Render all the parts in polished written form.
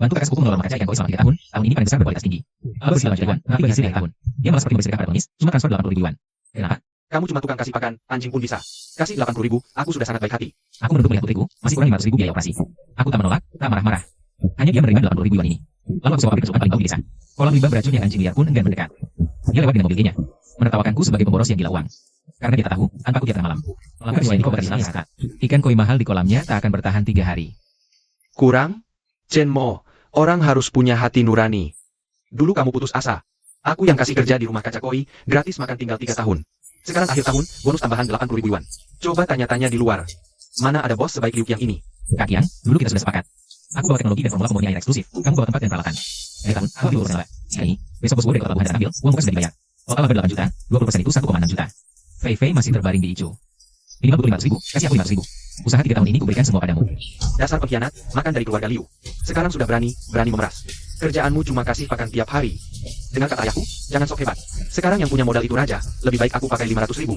Bantu kakak sepupu mengelola rumah kaca ikan koi selama 3 tahun. Tahun ini panen besar berkualitas tinggi. Abah bersih 8 juta yuan, tapi bagi hasil dari tahun. Dia malah seperti bersedekah pada pengemis, cuma transfer 80 ribu yuan. Kenapa? Kamu cuma tukang kasih pakan, anjing pun bisa. Kasih 80 ribu, aku sudah sangat baik hati. Aku menunduk melihat putriku, masih kurang 500 ribu biaya operasi. Aku tak menolak, tak marah-marah. Hanya dia menerima 80 ribu yuan ini. Lalu aku sewa pabrik kesukaan paling bau di desa. Kolam limbah beracun yang anjing liar pun enggan mendekat. Dia lewat dengan mobil G-nya. Menertawakanku sebagai pemboros yang gila uang. Karena dia tak tahu, tanpaku dia tengah malam. Melakukan semua ini kok berhasil sangat. Ikan koi mahal di kolamnya tak akan bertahan 3 hari. Kurang? Chenmo, orang harus punya hati nurani. Dulu kamu putus asa. Aku yang kasih kerja di rumah kaca koi, gratis makan tinggal 3 tahun. Sekarang akhir tahun, bonus tambahan 80 ribu yuan. Coba tanya-tanya di luar. Mana ada bos sebaik Liu Qiang ini? Kak Kiang, dulu kita sudah sepakat. Aku bawa teknologi dan formula pemurni air eksklusif. Kamu bawa tempat dan peralatan. Akhir tahun, aku ambil 20% laba. Sekali, besok bos gue dari kota Wuhan dan ambil, uang muka sudah dibayar. Total laba 8 juta, 20% itu 1,6 juta. Fei Fei masih terbaring di Icu. Minimal butuh 500 ribu, kasih aku 500 ribu. Usaha 3 tahun ini kuberikan semua padamu. Dasar pengkhianat, makan dari keluarga Liu. Sekarang sudah berani memeras. Kerjaanmu cuma kasih pakan tiap hari. Dengar kata ayahku, jangan sok hebat. Sekarang yang punya modal itu raja, lebih baik aku pakai 500 ribu.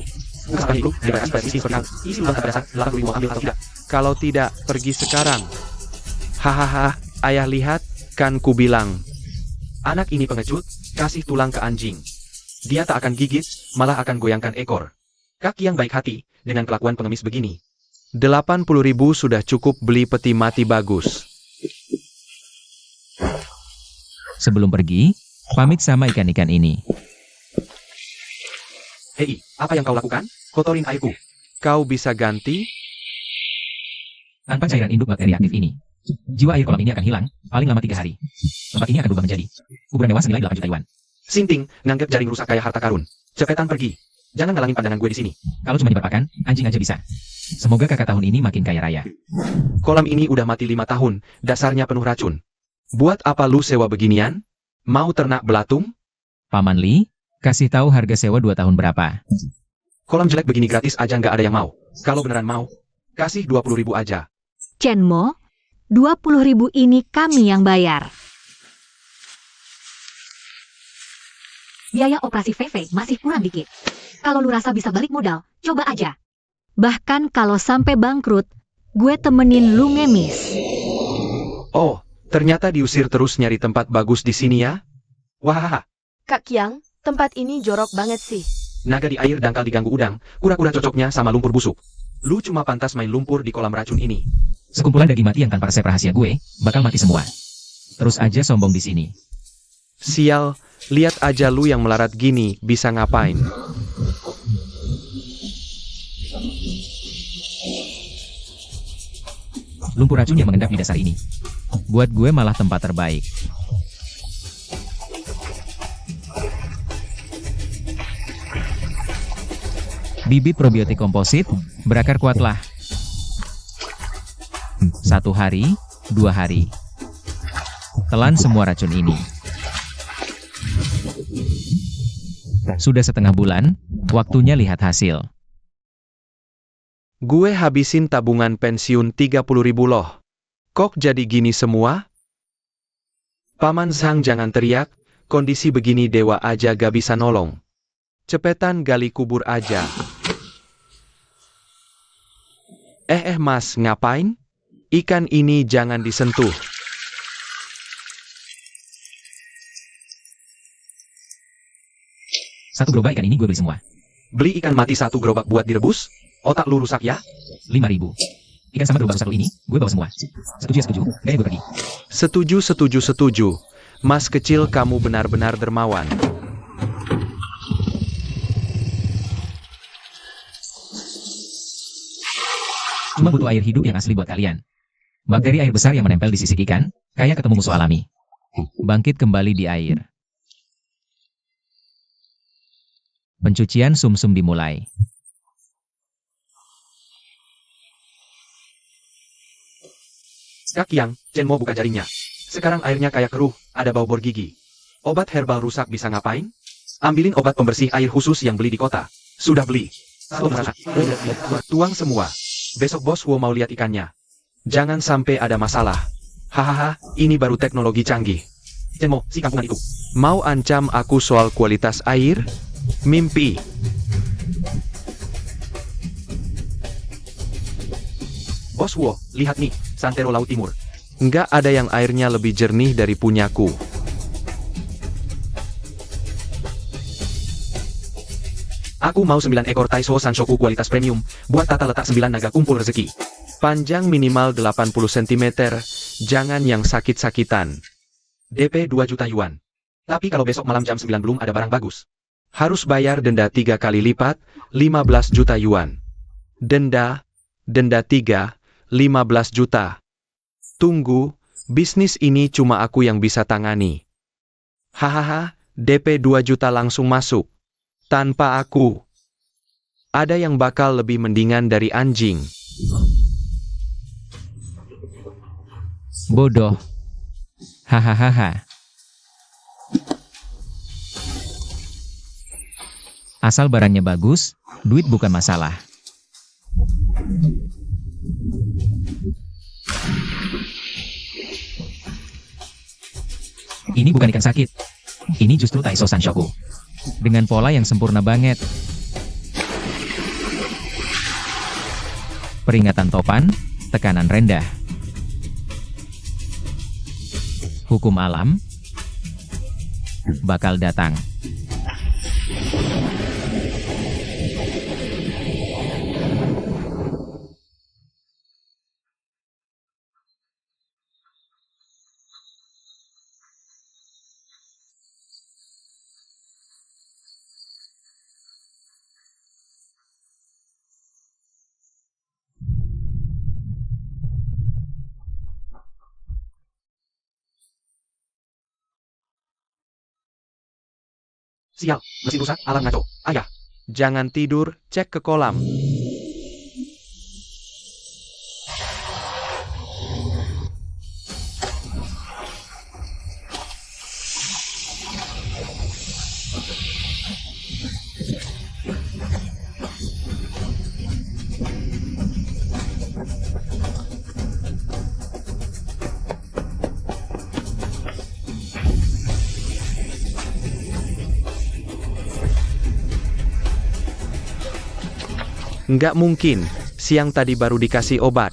Kesempatan itu dibayar sebagai isi historial. Isi ulang pada dasar, 80 ribu ambil atau tidak. Kalau tidak, pergi sekarang. Hahaha, ayah lihat, kan ku bilang. Anak ini pengecut, kasih tulang ke anjing. Dia tak akan gigit, malah akan goyangkan ekor. Kak yang baik hati, dengan kelakuan pengemis begini. 80 ribu sudah cukup beli peti mati bagus. Sebelum pergi, pamit sama ikan-ikan ini. Hei, apa yang kau lakukan? Kotorin airku. Kau bisa ganti? Tanpa cairan induk bakteri aktif ini, jiwa air kolam ini akan hilang, paling lama 3 hari. Tempat ini akan berubah menjadi kuburan dewa senilai 8 juta yuan. Sinting, nganggep jaring rusak kayak harta karun. Cepetan pergi. Jangan ngalangin pandangan gue di sini. Kalau cuma diberpakan, anjing aja bisa. Semoga kakak tahun ini makin kaya raya. Kolam ini udah mati 5 tahun, dasarnya penuh racun. Buat apa lu sewa beginian? Mau ternak belatung? Paman Li, kasih tahu harga sewa 2 tahun berapa. Kolam jelek begini gratis aja nggak ada yang mau. Kalau beneran mau, kasih 20 ribu aja. Chenmo, 20 ribu ini kami yang bayar. Biaya operasi Fei masih kurang dikit. Kalau lu rasa bisa balik modal, coba aja. Bahkan kalau sampai bangkrut, gue temenin lu ngemis. Oh, ternyata diusir terus nyari tempat bagus di sini ya? Wah, Kak Kiang, tempat ini jorok banget sih. naga di air dangkal diganggu udang, kura-kura cocoknya sama lumpur busuk. Lu cuma pantas main lumpur di kolam racun ini. Sekumpulan daging mati yang tanpa resep rahasia gue, bakal mati semua. Terus aja sombong di sini. Sial, lihat aja lu yang melarat gini, bisa ngapain? Lumpur racun yang mengendap di dasar ini. Buat gue malah tempat terbaik. Bibit probiotik komposit, berakar kuatlah. 1 hari, 2 hari. Telan semua racun ini. Sudah setengah bulan, waktunya lihat hasil. Gue habisin tabungan pensiun 30 ribu loh. Kok jadi gini semua? Paman Zhang jangan teriak, kondisi begini dewa aja gak bisa nolong. Cepetan gali kubur aja. Mas, ngapain? Ikan ini jangan disentuh. Satu gerobak ikan ini gue beli semua. Beli ikan mati 1 gerobak buat direbus? Otak lu rusak ya? 5.000. Ikan sama gerobak 1 ini, gue bawa semua. Setuju ya setuju, gaya gue pergi. Setuju. Mas kecil kamu benar-benar dermawan. Cuma butuh air hidup yang asli buat kalian. Bakteri air besar yang menempel di sisik ikan, kayak ketemu musuh alami. Bangkit kembali di air. Pencucian sumsum dimulai. Kak Yang, Chenmo buka jaringnya. Sekarang airnya kayak keruh, ada bau bor gigi. Obat herbal rusak bisa ngapain? Ambilin obat pembersih air khusus yang beli di kota. Sudah beli. Tuang semua. Besok bos Wo mau lihat ikannya. Jangan sampai ada masalah. Hahaha, ini baru teknologi canggih. Chenmo, si kampungan itu. Mau ancam aku soal kualitas air? Mimpi. Bos Wo, lihat nih, Santero Laut Timur. Nggak ada yang airnya lebih jernih dari punyaku. Aku mau 9 ekor Taiso Sanshoku kualitas premium, buat tata letak 9 naga kumpul rezeki. Panjang minimal 80 cm, jangan yang sakit-sakitan. DP 2 juta yuan. Tapi kalau besok malam jam 9 belum ada barang bagus. Harus bayar denda 3 kali lipat, 15 juta yuan. Denda 3, 15 juta. Tunggu, bisnis ini cuma aku yang bisa tangani. Hahaha, DP 2 juta langsung masuk. Tanpa aku. Ada yang bakal lebih mendingan dari anjing. Bodoh. Hahaha. Asal barangnya bagus, duit bukan masalah. Ini bukan ikan sakit. Ini justru Taiso Sanshoku. Dengan pola yang sempurna banget. Peringatan topan, tekanan rendah. Hukum alam bakal datang. Sial, mesin rusak, alarm ngaco. Ayah, Jangan tidur, cek ke kolam. Nggak mungkin, siang tadi baru dikasih obat.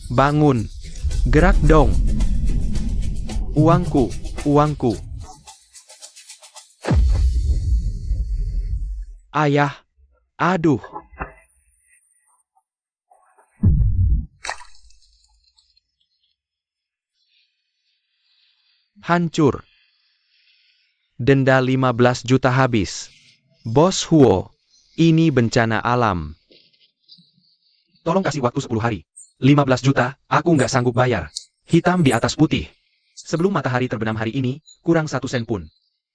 Bangun. Gerak dong. Uangku, uangku. Ayah. Aduh. Hancur. Denda 15 juta habis. Bos Huo, ini bencana alam. tolong kasih waktu 10 hari. 15 juta, aku nggak sanggup bayar. Hitam di atas putih. Sebelum matahari terbenam hari ini, kurang 1 sen pun.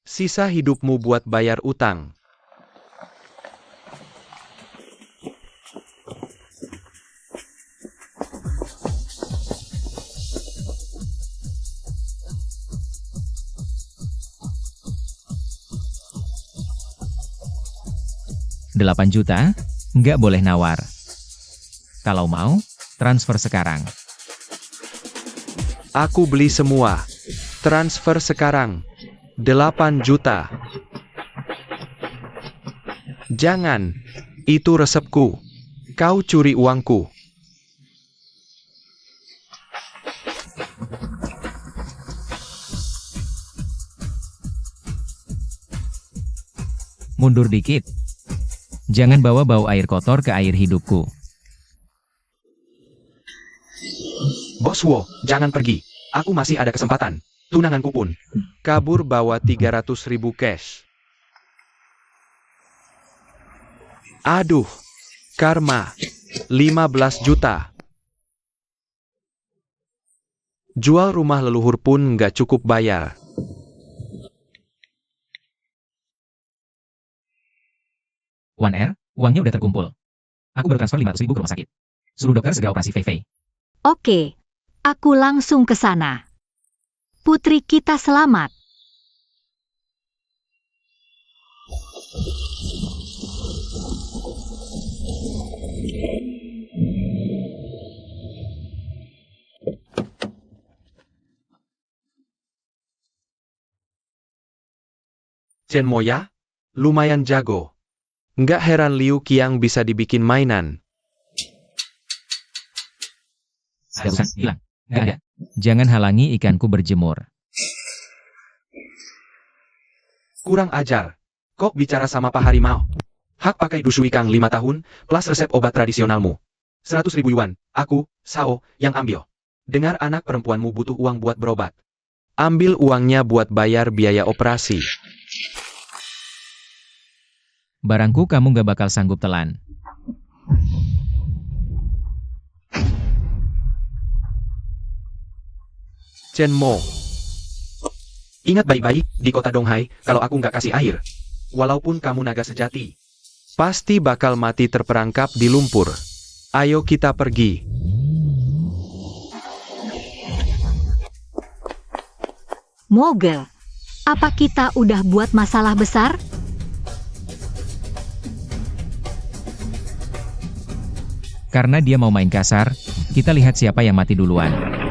Sisa hidupmu buat bayar utang. Delapan juta, nggak boleh nawar. Kalau mau, transfer sekarang. Aku beli semua. Transfer sekarang. 8 juta. Jangan. Itu resepku. Kau curi uangku. Mundur dikit. Jangan bawa bau air kotor ke air hidupku. Bos Wo, jangan pergi. Aku masih ada kesempatan. Tunanganku pun. Kabur bawa 300.000 cash. Aduh. Karma. 15 juta. Jual rumah leluhur pun nggak cukup bayar. One R, uangnya udah terkumpul. Aku baru transfer 500.000 ke rumah sakit. Suruh dokter segera operasi Fei Fei. Oke, aku langsung ke sana. Putri kita selamat. Chen Moya, Lumayan jago. Nggak heran Liu Qiang bisa dibikin mainan. Ada urusan, hilang. Nggak ada. Jangan halangi ikanku berjemur. Kurang ajar. Kok bicara sama Pak Harimau? Hak pakai dusui Kang 5 tahun, plus resep obat tradisionalmu. 100.000 yuan, aku, Sao, yang ambil. Dengar anak perempuanmu butuh uang buat berobat. Ambil uangnya buat bayar biaya operasi. Barangku kamu gak bakal sanggup telan. Chen Mo. Ingat baik-baik, di kota Donghai, kalau aku nggak kasih air. Walaupun kamu naga sejati. Pasti bakal mati terperangkap di lumpur. Ayo kita pergi. Mogel, apa kita udah buat masalah besar? Karena dia mau main kasar, kita lihat siapa yang mati duluan.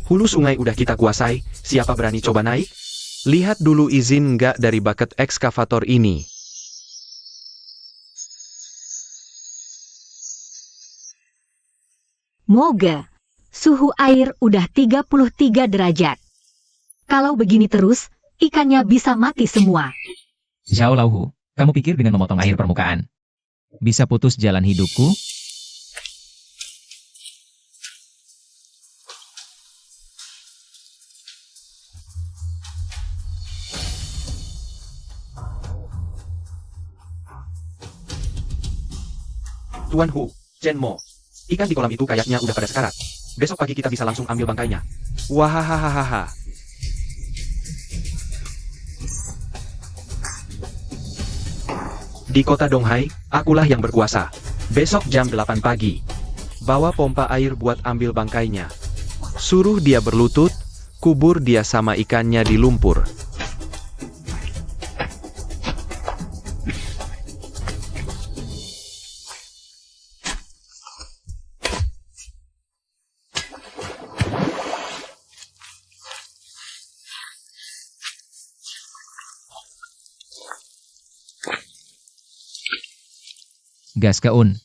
Hulu sungai udah kita kuasai, siapa berani coba naik? Lihat dulu izin nggak dari bucket ekskavator ini. Mogel, suhu air udah 33 derajat. Kalau begini terus, ikannya bisa mati semua. Zhao Lauhu, kamu pikir dengan memotong air permukaan Bisa putus jalan hidupku? Tuan Hu, Chen Mo. Ikan di kolam itu kayaknya udah pada sekarat. Besok pagi kita bisa langsung ambil bangkainya. Wahahaha. Di kota Donghai, akulah yang berkuasa. Besok jam 8 pagi. Bawa pompa air buat ambil bangkainya. Suruh dia berlutut, kubur dia sama ikannya di lumpur. Gas keun.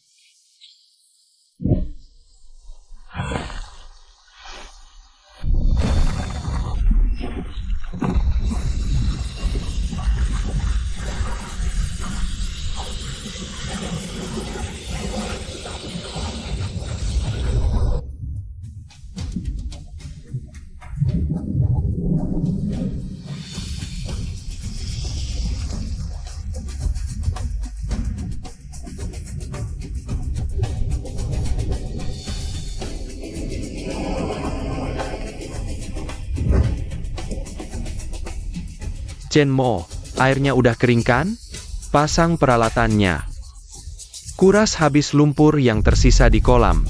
Chen Mo, airnya udah kering kan? Pasang peralatannya. Kuras habis lumpur yang tersisa di kolam.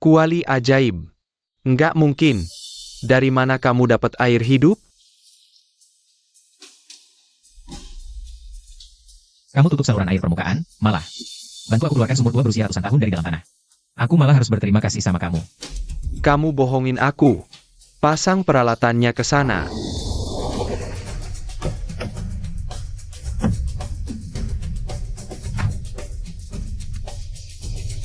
Kuali ajaib. Nggak mungkin. Dari mana kamu dapat air hidup? Kamu tutup saluran air permukaan, malah. Bantu aku keluarkan sumur tua berusia ratusan tahun dari dalam tanah. Aku malah harus berterima kasih sama kamu. Kamu bohongin aku. Pasang peralatannya ke sana.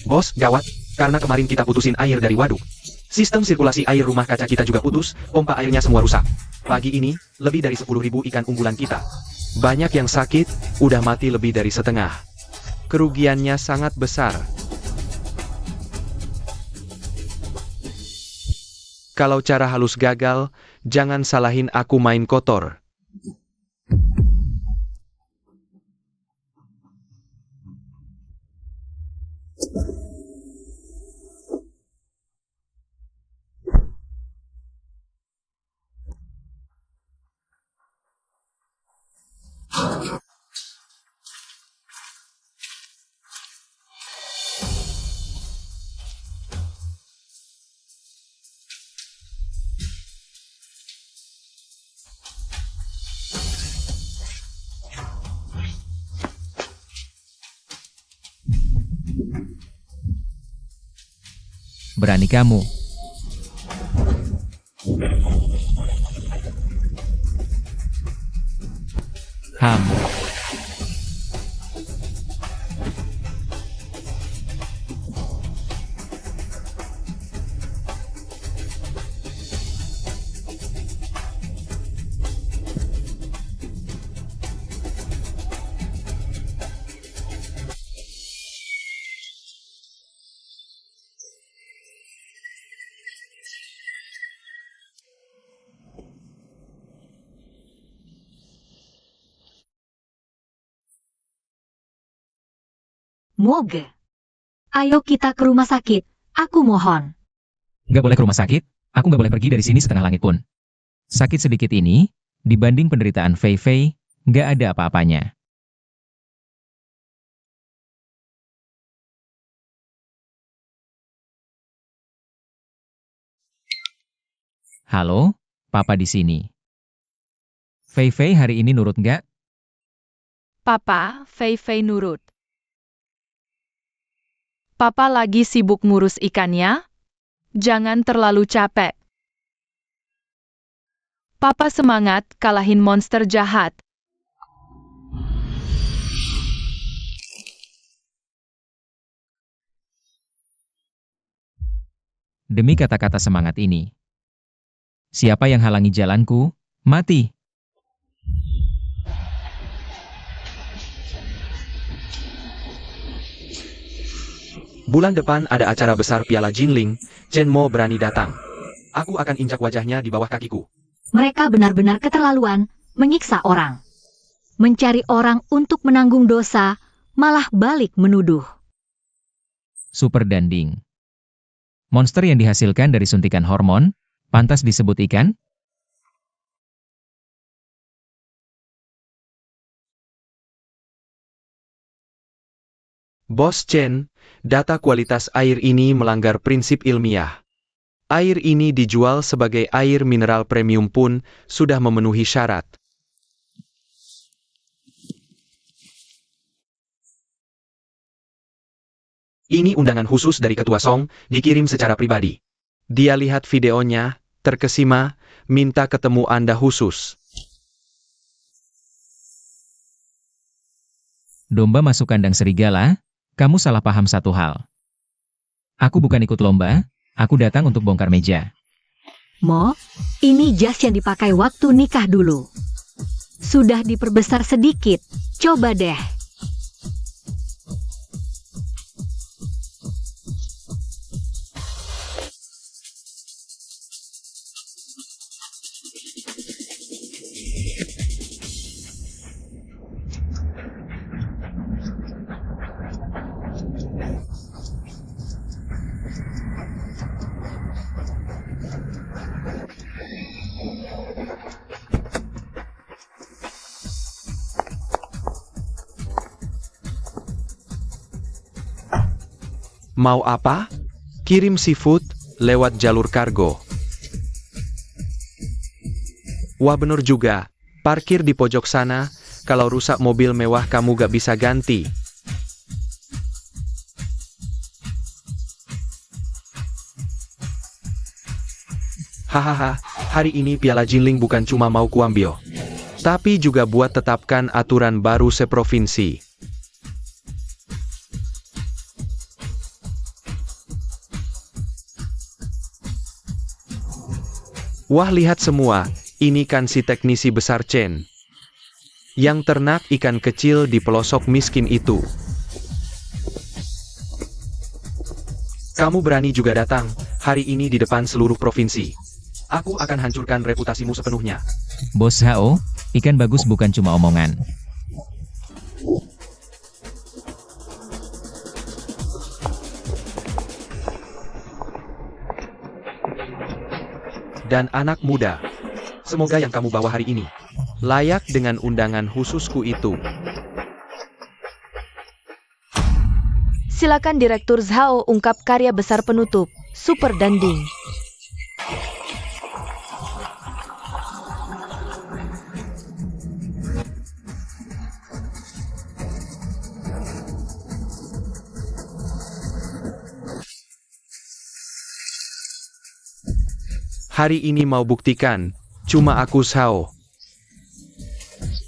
Bos, gawat. Karena kemarin kita putusin air dari waduk. Sistem sirkulasi air rumah kaca kita juga putus, pompa airnya semua rusak. Pagi ini, lebih dari 10.000 ikan unggulan kita. Banyak yang sakit, udah mati lebih dari setengah. Kerugiannya sangat besar. Kalau cara halus gagal, jangan salahin aku main kotor. Berani kamu. Ham. Moge. Ayo kita ke rumah sakit, aku mohon. Nggak boleh ke rumah sakit, aku nggak boleh pergi dari sini setengah langit pun. Sakit sedikit ini, dibanding penderitaan Fei Fei, nggak ada apa-apanya. Halo, Papa di sini. Fei Fei hari ini nurut nggak? Papa, Fei Fei nurut. Papa lagi sibuk ngurus ikannya. Jangan terlalu capek. Papa semangat kalahin monster jahat. Demi kata-kata semangat ini. Siapa yang halangi jalanku, mati. Bulan depan ada acara besar Piala Jinling, Chen Mo berani datang. Aku akan injak wajahnya di bawah kakiku. Mereka benar-benar keterlaluan, menyiksa orang. Mencari orang untuk menanggung dosa, malah balik menuduh. Super Danding. Monster yang dihasilkan dari suntikan hormon, pantas disebut ikan? Bos Chen, data kualitas air ini melanggar prinsip ilmiah. Air ini dijual sebagai air mineral premium pun sudah memenuhi syarat. Ini undangan khusus dari Ketua Song, dikirim secara pribadi. Dia lihat videonya, terkesima, minta ketemu Anda khusus. Domba masuk kandang serigala, kamu salah paham satu hal. Aku bukan ikut lomba, aku datang untuk bongkar meja. Mo, ini jas yang dipakai waktu nikah dulu. Sudah diperbesar sedikit, coba deh. Mau apa? Kirim seafood lewat jalur kargo. Wah bener juga, parkir di pojok sana, kalau rusak mobil mewah kamu gak bisa ganti. Hahaha, hari ini Piala Jinling bukan cuma mau kuambil, tapi juga buat tetapkan aturan baru seprovinsi. Wah lihat semua, ini kan si teknisi besar Chen. Yang ternak ikan kecil di pelosok miskin itu. Kamu berani juga datang, hari ini di depan seluruh provinsi. Aku akan hancurkan reputasimu sepenuhnya. Bos Hao, ikan bagus bukan cuma omongan. Dan anak muda, Semoga yang kamu bawa hari ini layak dengan undangan khususku itu. Silakan Direktur Zhao ungkap karya besar penutup, Super Danding. Hari ini mau buktikan, cuma aku Sao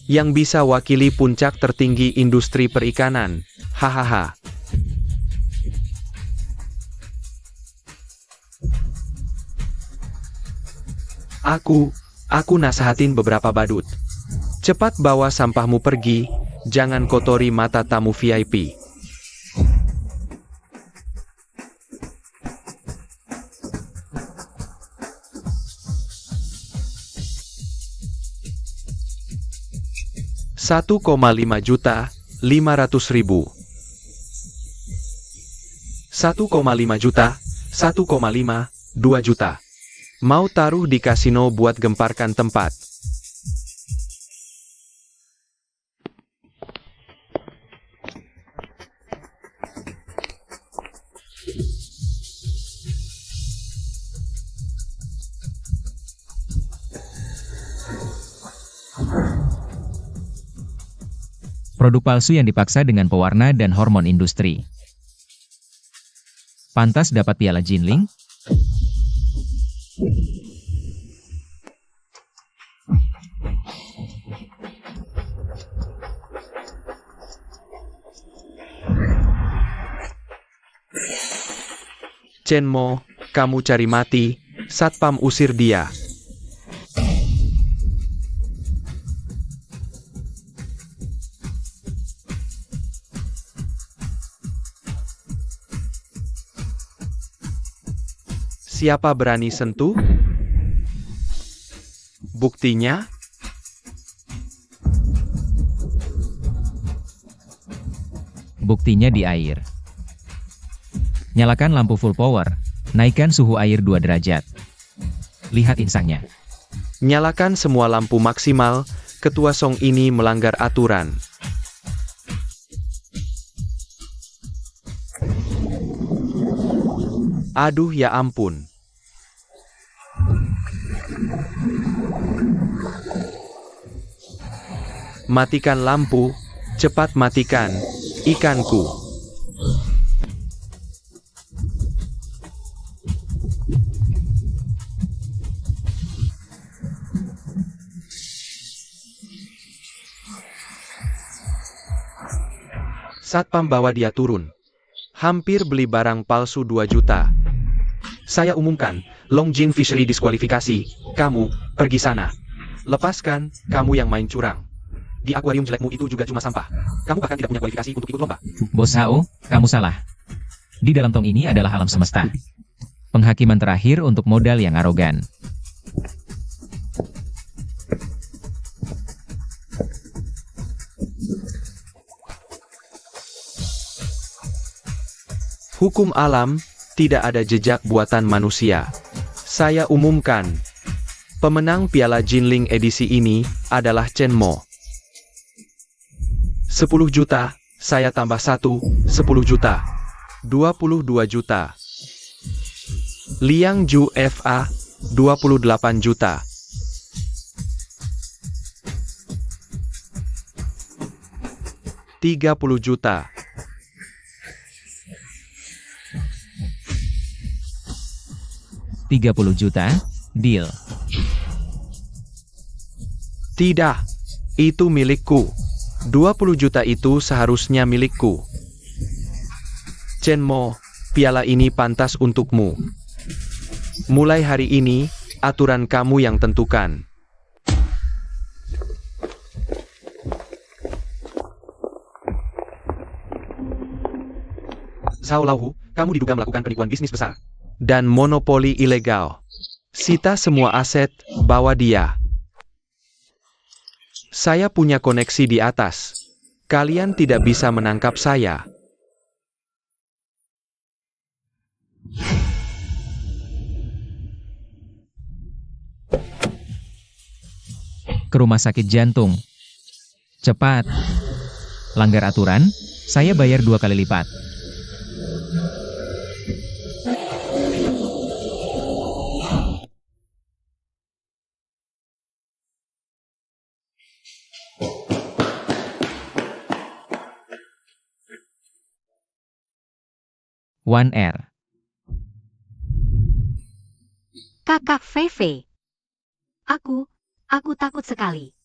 yang bisa wakili puncak tertinggi industri perikanan. Hahaha. Aku nasehatin beberapa badut. Cepat bawa sampahmu pergi, jangan kotori mata tamu VIP. Rp1,5 juta, 500.000. 1,5 juta, 1,5, 2 juta. Mau taruh di kasino buat gemparkan tempat. Produk palsu yang dipaksa dengan pewarna dan hormon industri. Pantas dapat piala Jinling? Chenmo, kamu cari mati, Satpam usir dia. Siapa berani sentuh? Buktinya? Buktinya di air. Nyalakan lampu full power. Naikkan suhu air 2 derajat. Lihat insangnya. Nyalakan semua lampu maksimal, ketua Song ini melanggar aturan. Aduh ya ampun. Matikan lampu, cepat matikan, ikanku. Satpam bawa dia turun. Hampir beli barang palsu 2 juta. Saya umumkan, Longjin Fishery diskualifikasi. Kamu, pergi sana. Lepaskan, kamu yang main curang. Di akuarium jelekmu itu juga cuma sampah. Kamu bahkan tidak punya kualifikasi untuk ikut lomba. Bos Hao, kamu salah. Di dalam tong ini adalah alam semesta. Penghakiman terakhir untuk modal yang arogan. Hukum alam, tidak ada jejak buatan manusia. Saya umumkan, pemenang Piala Jinling edisi ini adalah Chenmo. 10 juta, saya tambah 1, 10 juta. 22 juta. Liang Ju FA, 28 juta. $30 juta. $30 juta, deal. Tidak, itu milikku. 20 juta itu seharusnya milikku. Chenmo, piala ini pantas untukmu. Mulai hari ini, aturan kamu yang tentukan. Zhao Lauhu, kamu diduga melakukan penipuan bisnis besar dan monopoli ilegal. Sita semua aset, bawa dia. Saya punya koneksi di atas. Kalian tidak bisa menangkap saya. Ke rumah sakit jantung. Cepat. Langgar aturan, saya bayar 2 kali lipat. One Air. Kakak Fei. Aku takut sekali.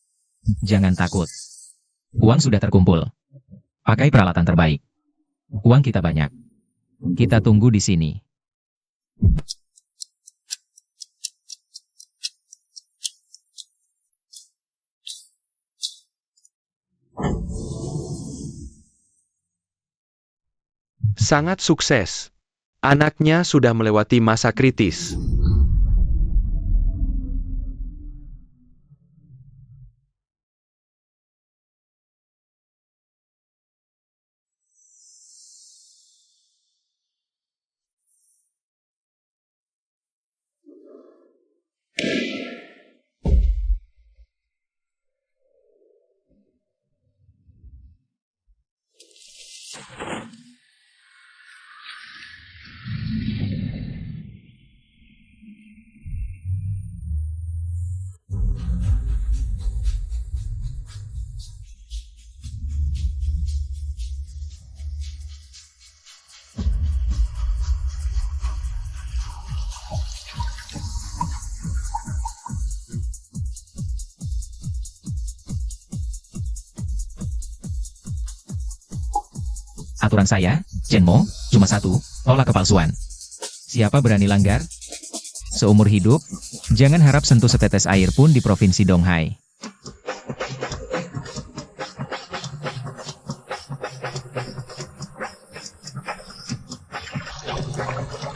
Jangan takut. Uang sudah terkumpul. Pakai peralatan terbaik. Uang kita banyak. Kita tunggu di sini. Sangat sukses. Anaknya sudah melewati masa kritis. Aturan saya, Chen Mo, cuma satu, tolak kepalsuan. Siapa berani langgar? Seumur hidup, jangan harap sentuh setetes air pun di Provinsi Donghai.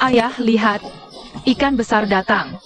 Ayah, lihat. Ikan besar datang.